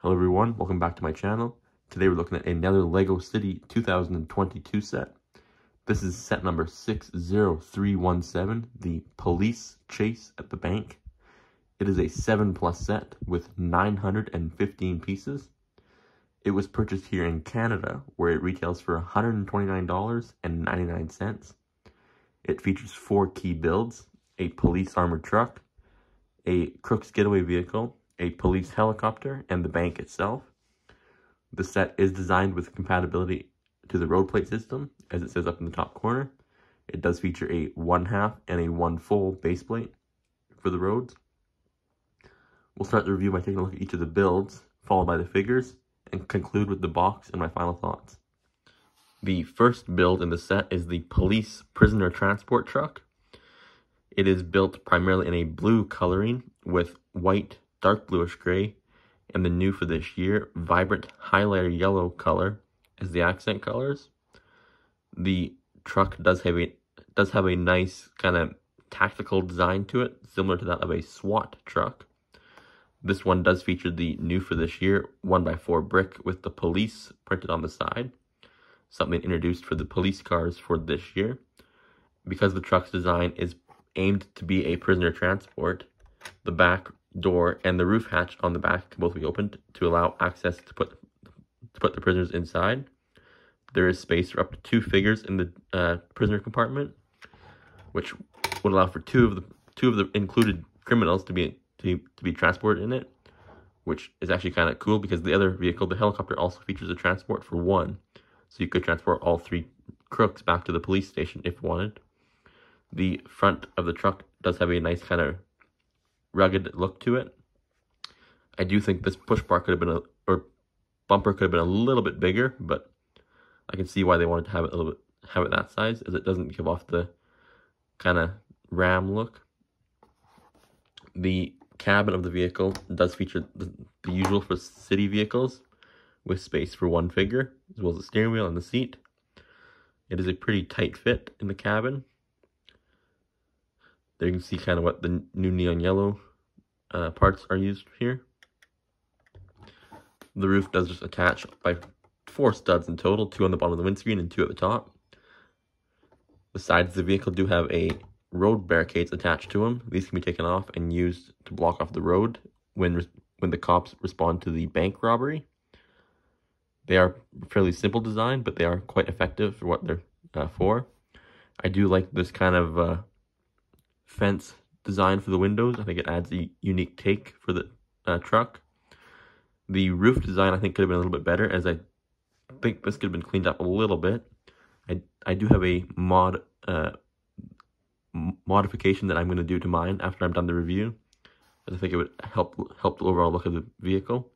Hello everyone, welcome back to my channel. Today we're looking at another LEGO City 2022 set. This is set number 60317, the Police Chase at the Bank. It is a 7+ set with 915 pieces. It was purchased here in Canada, where it retails for $129.99. It features 4 key builds: a police armored truck, a Crook's getaway vehicle, a police helicopter, and the bank itself. The set is designed with compatibility to the road plate system, as it says up in the top corner. It does feature a 1/2 and a 1 full base plate for the roads. We'll start the review by taking a look at each of the builds, followed by the figures, and conclude with the box and my final thoughts. The first build in the set is the police prisoner transport truck. It is built primarily in a blue coloring with white, dark bluish gray, and the new for this year, vibrant highlighter yellow color as the accent colors. The truck does have a nice kind of tactical design to it, similar to that of a SWAT truck. This one does feature the new for this year 1x4 brick with the police printed on the side, something introduced for the police cars for this year. Because the truck's design is aimed to be a prisoner transport, the back door and the roof hatch on the back can both be opened to allow access to put the prisoners inside. There is space for up to 2 figures in the prisoner compartment, which would allow for two of the included criminals to be transported in it, which is actually kind of cool because the other vehicle, the helicopter, also features a transport for 1, so you could transport all 3 crooks back to the police station if wanted. The front of the truck does have a nice kind of rugged look to it. I do think this push bar could have been bumper could have been a little bit bigger, but I can see why they wanted to have it that size, as it doesn't give off the kind of ram look. The cabin of the vehicle does feature the usual for city vehicles, with space for 1 figure, as well as the steering wheel and the seat. It is a pretty tight fit in the cabin. There you can see kind of what the new neon yellow parts are used here. The roof does just attach by 4 studs in total, 2 on the bottom of the windscreen and 2 at the top. The sides of the vehicle do have a road barricades attached to them. These can be taken off and used to block off the road when the cops respond to the bank robbery. They are fairly simple design, but they are quite effective for what they're for. I do like this kind of fence design for the windows. I think it adds a unique take for the truck. The roof design, I think, could have been a little bit better, as I think this could have been cleaned up a little bit. I do have a modification that I'm going to do to mine after I'm done the review, as I think it would help the overall look of the vehicle.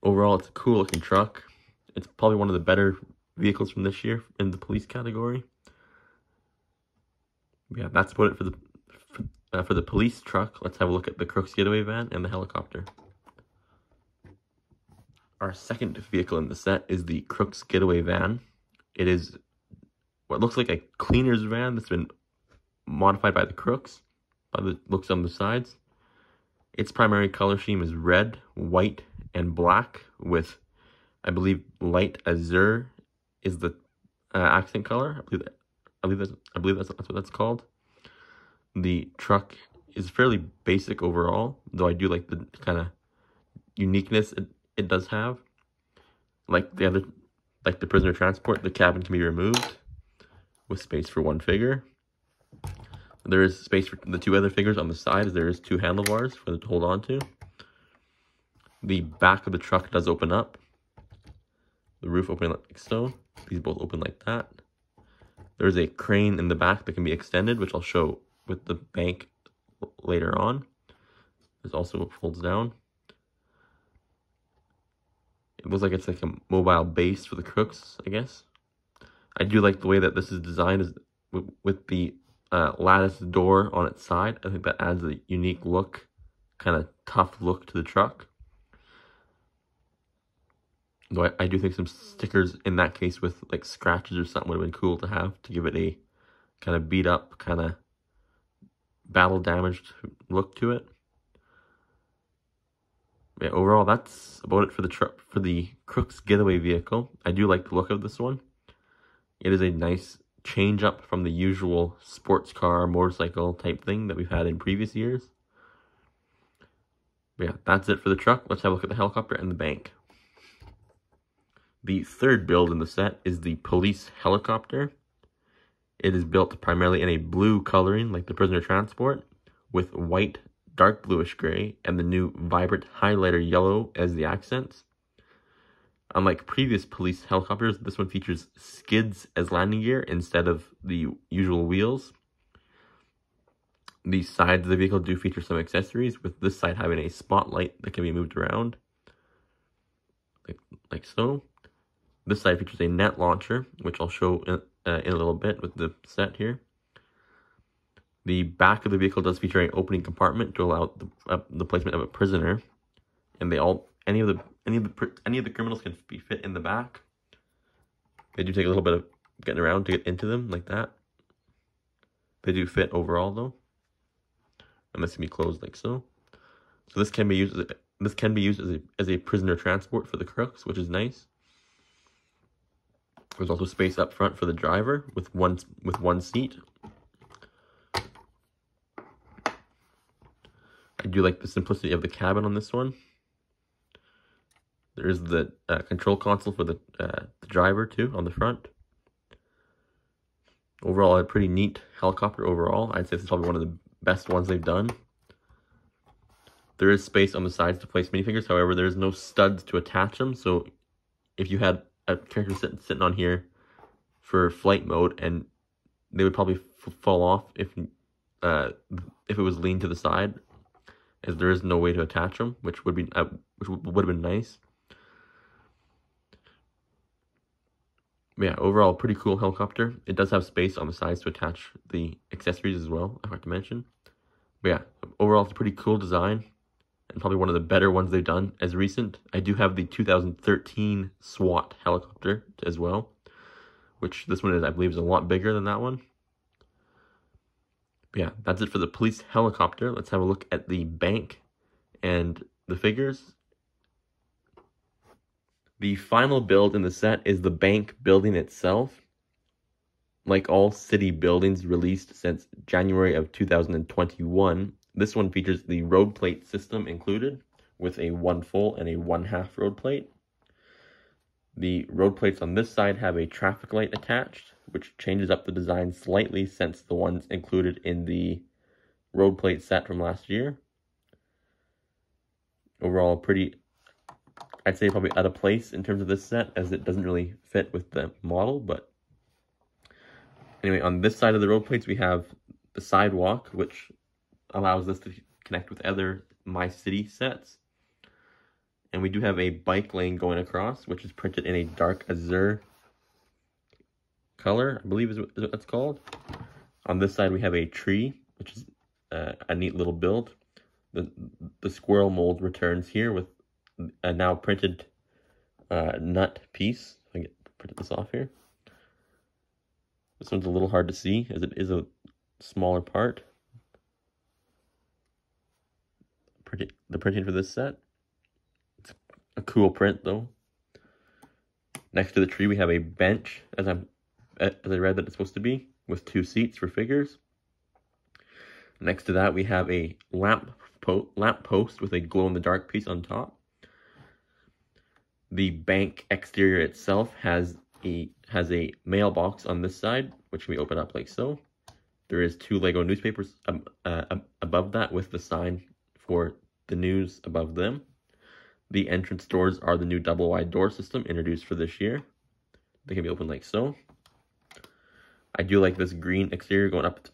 Overall, it's a cool looking truck. It's probably one of the better vehicles from this year in the police category. Yeah, that's about it for the police truck. Let's have a look at the Crook's getaway van and the helicopter. Our second vehicle in the set is the Crook's getaway van. It is what looks like a cleaner's van that's been modified by the Crooks, by the looks on the sides. Its primary color scheme is red, white, and black, with, I believe, light azure is the accent color. I believe that's what that's called. The truck is fairly basic overall, though I do like the kind of uniqueness it does have. Like the prisoner transport, the cabin can be removed with space for 1 figure. There is space for the 2 other figures on the side, as there is 2 handlebars for them to hold on to. The back of the truck does open up. The roof open like so. These both open like that. There's a crane in the back that can be extended, which I'll show with the bank later on. There's also what folds down. It looks like it's like a mobile base for the crooks, I guess. I do like the way that this is designed, with the lattice door on its side. I think that adds a unique look, kind of tough look to the truck. Though I do think some stickers in that case with like scratches or something would have been cool to have, to give it a kind of beat up, kind of battle damaged look to it. Yeah, overall, that's about it for the Crooks Getaway vehicle. I do like the look of this one. It is a nice change up from the usual sports car, motorcycle type thing that we've had in previous years. But yeah, that's it for the truck. Let's have a look at the helicopter and the bank. The third build in the set is the police helicopter. It is built primarily in a blue coloring like the prisoner transport, with white, dark bluish gray, and the new vibrant highlighter yellow as the accents. Unlike previous police helicopters, this one features skids as landing gear instead of the usual wheels. The sides of the vehicle do feature some accessories, with this side having a spotlight that can be moved around, like so. This side features a net launcher, which I'll show in a little bit with the set here. The back of the vehicle does feature an opening compartment to allow the placement of a prisoner, and any of the criminals can be fit in the back. They do take a little bit of getting around to get into them, like that. They do fit overall though, and this can be closed like so. So this can be used as a prisoner transport for the crooks, which is nice. There's also space up front for the driver with one seat. I do like the simplicity of the cabin on this one. There is the control console for the driver too on the front. Overall, a pretty neat helicopter overall. I'd say this is probably one of the best ones they've done. There is space on the sides to place minifigures. However, there is no studs to attach them. So if you had a character sitting on here for flight mode, and they would probably fall off if it was leaned to the side, as there is no way to attach them, which would have been nice. But yeah, overall, pretty cool helicopter. It does have space on the sides to attach the accessories as well, I forgot to mention. But yeah, overall, it's a pretty cool design, and probably one of the better ones they've done as recent. I do have the 2013 SWAT helicopter as well, which this one is, I believe, is a lot bigger than that one. But yeah, that's it for the police helicopter. Let's have a look at the bank and the figures. The final build in the set is the bank building itself. Like all city buildings released since January of 2021, this one features the road plate system included, with a 1 full and a 1/2 road plate. The road plates on this side have a traffic light attached, which changes up the design slightly since the ones included in the road plate set from last year. Overall, I'd say probably out of place in terms of this set, as it doesn't really fit with the model. But anyway, on this side of the road plates, we have the sidewalk, which allows us to connect with other My City sets. And we do have a bike lane going across, which is printed in a dark azure color, I believe is what that's called. On this side, we have a tree, which is a neat little build. The squirrel mold returns here with a now printed nut piece. I can print this off here. This one's a little hard to see, as it is a smaller part. The printing for this set. It's a cool print though. Next to the tree, we have a bench, as I read that it's supposed to be, with 2 seats for figures. Next to that, we have a lamp post with a glow-in-the-dark piece on top. The bank exterior itself has a mailbox on this side, which we open up like so. There is 2 Lego newspapers above that, with the sign for the news above them. The entrance doors are the new double-wide door system introduced for this year. They can be opened like so. I do like this green exterior going up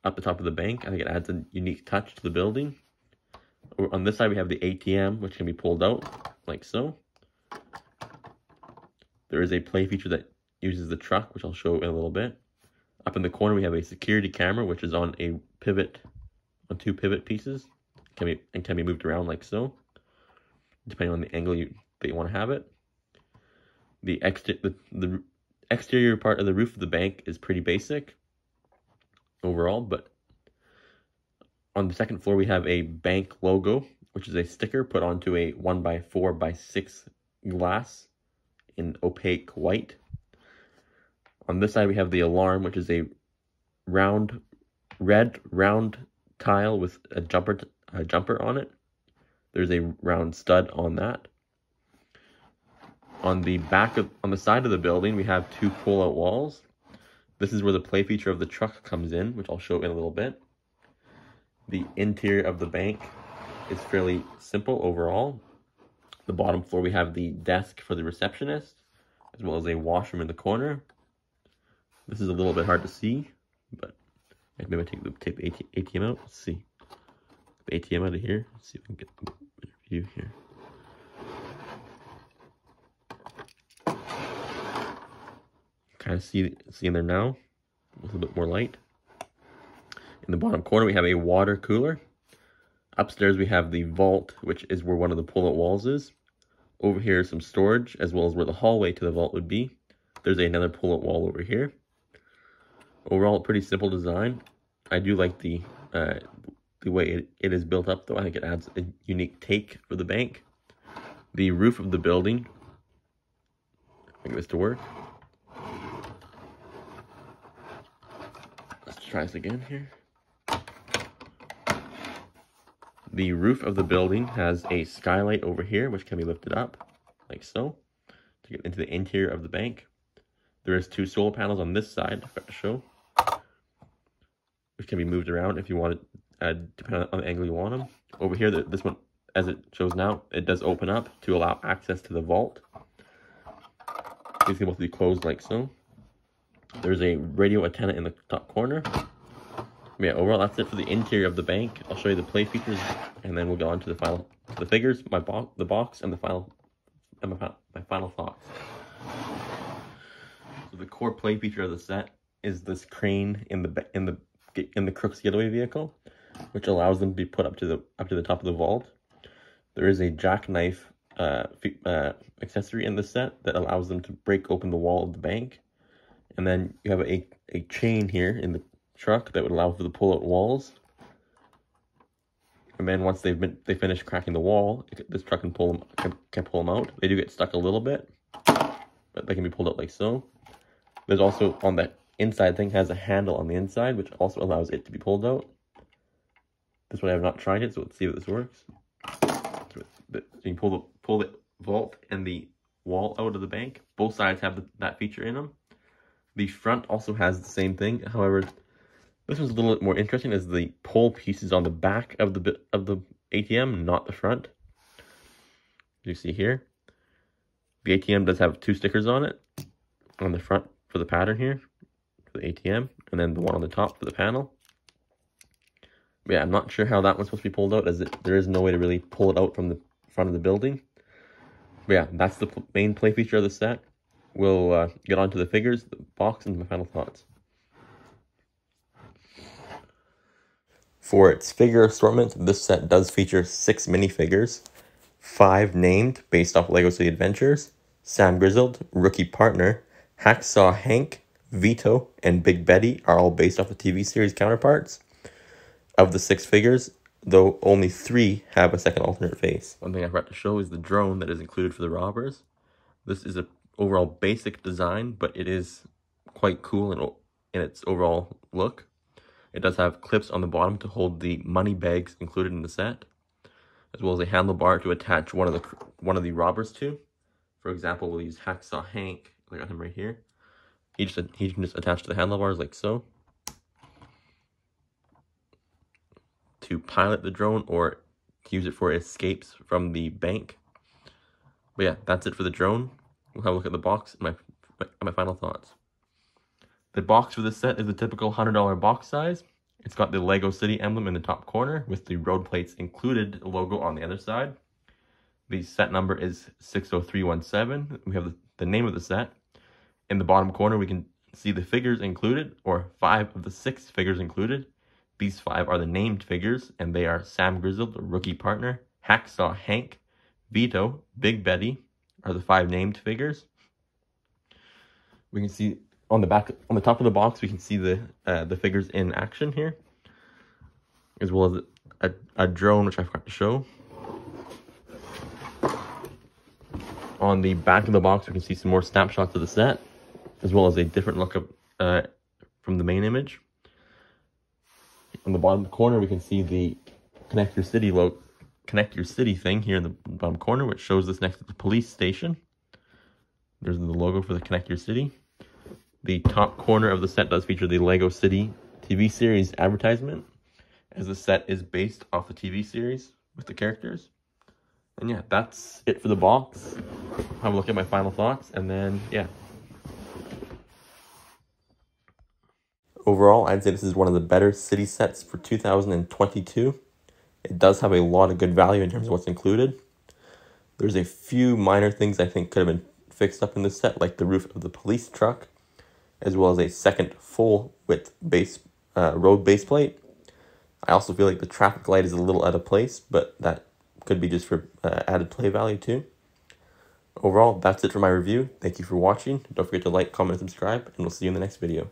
the top of the bank. I think it adds a unique touch to the building. On this side, we have the ATM, which can be pulled out like so. There is a play feature that uses the truck, which I'll show in a little bit. Up in the corner, we have a security camera, which is on a pivot, on 2 pivot pieces, can be moved around like so, depending on the angle that you want to have it. The exterior part of the roof of the bank is pretty basic overall, but On the second floor, we have a bank logo, which is a sticker put onto a 1x4x6 glass in opaque white. On this side, we have the alarm, which is a red round tile with a jumper on it. There's a round stud on that. On the side of the building, we have two pull-out walls. This is where the play feature of the truck comes in, which I'll show in a little bit. The interior of the bank is fairly simple overall. The bottom floor, we have the desk for the receptionist, as well as a washroom in the corner. This is a little bit hard to see, but maybe take the ATM out. Let's see. The ATM out of here. Let's see if we can get a better view here. Kind of see in there now, with a bit more light. In the bottom corner, we have a water cooler. Upstairs, we have the vault, which is where one of the pull-out walls is. Over here is some storage, as well as where the hallway to the vault would be. There's another pull-out wall over here. Overall, pretty simple design. I do like the way it is built up, though. I think it adds a unique take for the bank. The roof of the building, I get this to work. Let's try this again here. The roof of the building has a skylight over here, which can be lifted up, like so, to get into the interior of the bank. There is two solar panels on this side, I forgot to show, which can be moved around if you want it, depending on the angle you want them. Over here, this one, as it shows now, it does open up to allow access to the vault. These can both be closed like so. There's a radio antenna in the top corner. Yeah, overall, that's it for the interior of the bank. I'll show you the play features, and then we'll go on to the figures, the box, and my final thoughts. So the core play feature of the set is this crane in the Crook's Getaway vehicle, which allows them to be put up to the top of the vault. There is a jackknife accessory in the set that allows them to break open the wall of the bank, and then you have a chain here in the truck that would allow for the pull-out walls. And then once they finish cracking the wall, this truck can pull them out. They do get stuck a little bit, but they can be pulled out like so. There's also, on that inside thing, has a handle on the inside, which also allows it to be pulled out. This one I have not tried it, so let's see if this works. So you can pull the vault and the wall out of the bank. Both sides have that feature in them. The front also has the same thing. However, this one's a little bit more interesting, as the pole piece is on the back of the ATM, not the front. As you see here, the ATM does have two stickers on it, on the front for the pattern here, for the ATM, and then the one on the top for the panel. But yeah, I'm not sure how that one's supposed to be pulled out, as there is no way to really pull it out from the front of the building. But yeah, that's the main play feature of the set. We'll get on to the figures, the box, and my final thoughts. For its figure assortment, this set does feature 6 minifigures, 5 named based off LEGO City Adventures. Sam Grizzled, Rookie Partner, Hacksaw Hank, Vito, and Big Betty are all based off the TV series counterparts. Of the 6 figures, though, only 3 have a second alternate face. One thing I forgot to show is the drone that is included for the robbers. This is an overall basic design, but it is quite cool in its overall look. It does have clips on the bottom to hold the money bags included in the set, as well as a handlebar to attach one of the robbers to. For example, we'll use Hacksaw Hank. I got him right here. He can just attach to the handlebars like so, to pilot the drone or to use it for escapes from the bank. But yeah, that's it for the drone. We'll have a look at the box and my final thoughts. The box for this set is the typical $100 box size. It's got the LEGO City emblem in the top corner with the road plates included logo on the other side. The set number is 60317. We have the name of the set. In the bottom corner, we can see the figures included, or 5 of the 6 figures included. These 5 are the named figures, and they are Sam Grizzled, Rookie Partner, Hacksaw Hank, Vito, Big Betty are the 5 named figures. We can see on the top of the box, we can see the figures in action here. as well as a drone, which I forgot to show. On the back of the box, we can see some more snapshots of the set, as well as a different look of from the main image. On the bottom corner, we can see the Connect Your City thing here in the bottom corner, which shows us next to the police station. There's the logo for the Connect Your City. The top corner of the set does feature the Lego City TV series advertisement, as the set is based off the TV series with the characters. And yeah, that's it for the box. Have a look at my final thoughts, and then yeah. Overall, I'd say this is one of the better city sets for 2022. It does have a lot of good value in terms of what's included. There's a few minor things I think could have been fixed up in this set, like the roof of the police truck, as well as a second full width road base plate. I also feel like the traffic light is a little out of place, but that could be just for added play value too. Overall, that's it for my review. Thank you for watching. Don't forget to like, comment, and subscribe, and we'll see you in the next video.